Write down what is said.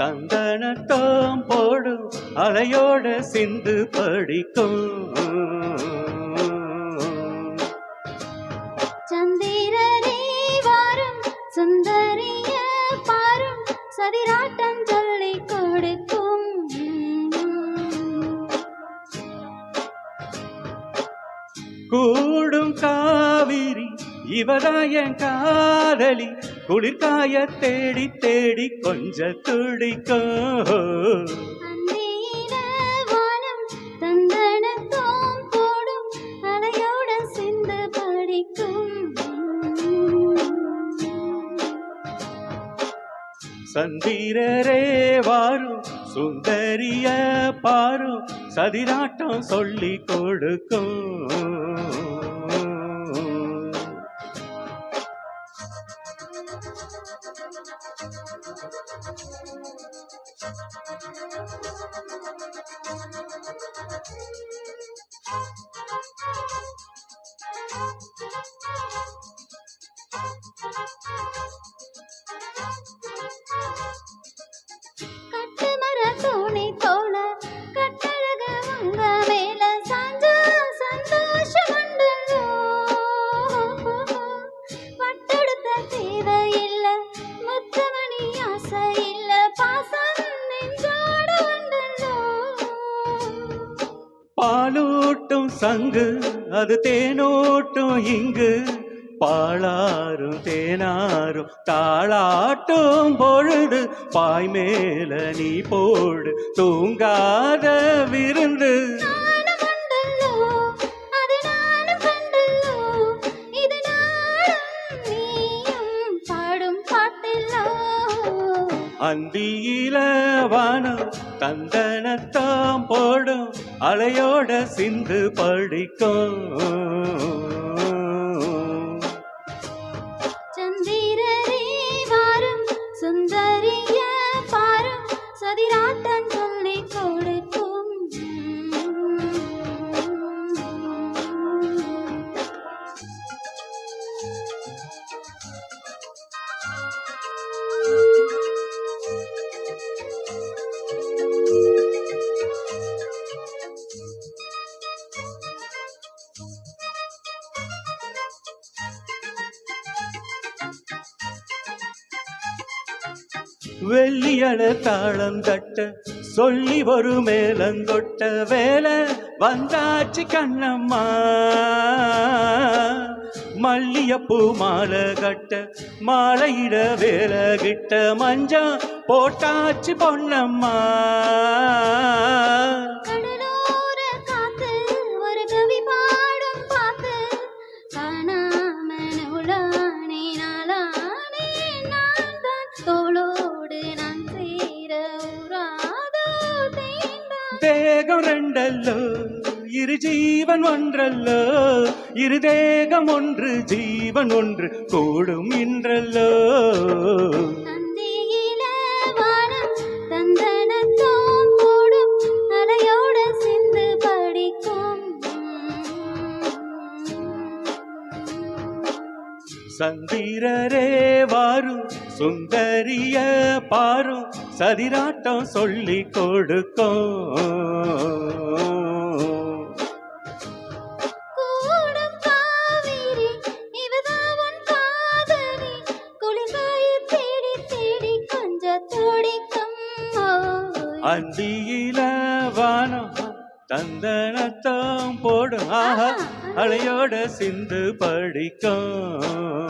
தந்தனத்தோம் போடும் அலையோட சிந்து படிக்கும். சந்திரரே வாரும் சுந்தரிய பாரும் சதிராட்டம் சொல்லி கொடுக்கும். கூடும் காவிரி இவதாயன் காதலி குளிர்காய தேடி தேடி கொஞ்ச துடிக்கும். அந்தியில வானம் தந்தனத்தோம் போடும் அலையோட சிந்து படிக்கும். சந்திரரே வாரும் சுந்தரிய பாரும் சதிராட்டம் சொல்லி கொடுக்கும். கட்டுமர தூணி போல கட்டழக உங்க மேல சாஞ்சா சந்தோஷம் உண்டல்லோ. பட்டெடுத்த தேவையில்ல முத்தமணி ஆசை இல்ல பாசம் நெஞ்சோடு உண்டல்லோ. பாலூட்டும் சங்கு அது தேனூட்டும் இங்கு பாலாரும் தேனாரும் தாளாட்டும் பொழுது பாய் மேல நீ போடு தூங்காத விருந்து. நானும் உண்டல்லோ அது நானும் கண்டல்லோ இது நாளும் நீயும் பாடும் பாட்டல்லோ. அந்தியில வானம் தந்தனத்தாம் போடும் அலையோட சிந்து படிக்கும். சந்திரரே வாரும் சுந்தரிய பாரும் சதிராட்டம் சொல்லி கொடுக்கும். வெள்ளியட தாளம் தட்ட சொல்லி ஒரு மேலங்கொட்ட வேலை வந்தாச்சு கண்ணம்மா. மல்லியப்பூ மாலை கட்ட மாலையிட வேலை கிட்ட மஞ்சா போட்டாச்சு பொன்னம்மா. கடலோர காத்து ஒரு கவி பாடும் பாத்து காணாம நூலானே நாளானே நான் தான் தோளோடு நான் சேர ஊராதோ தேந்தான். தேகம் ரெண்டல்லோ இரு ஜீவன் ஒன்றல்லோ இரு தேகம் ஒன்று ஜீவன் ஒன்று கூடும் இன்றல்லோ. அந்தியில வானம் தந்தனத்தோம் போடும் அலையோட சிந்து படிக்கும். சந்திரரே வாரும் சுந்தரிய பாரும் சதிராட்டம் சொல்லி கொடுக்கும். கூடும் காவிரி இவதான் உன் காதலி குளிர்காய தேடி தேடி கொஞ்ச துடிக்கும். அந்தியில வானம் தந்தனத்தாம் போடும் ஆஹா அலையோட சிந்து படிக்கும்.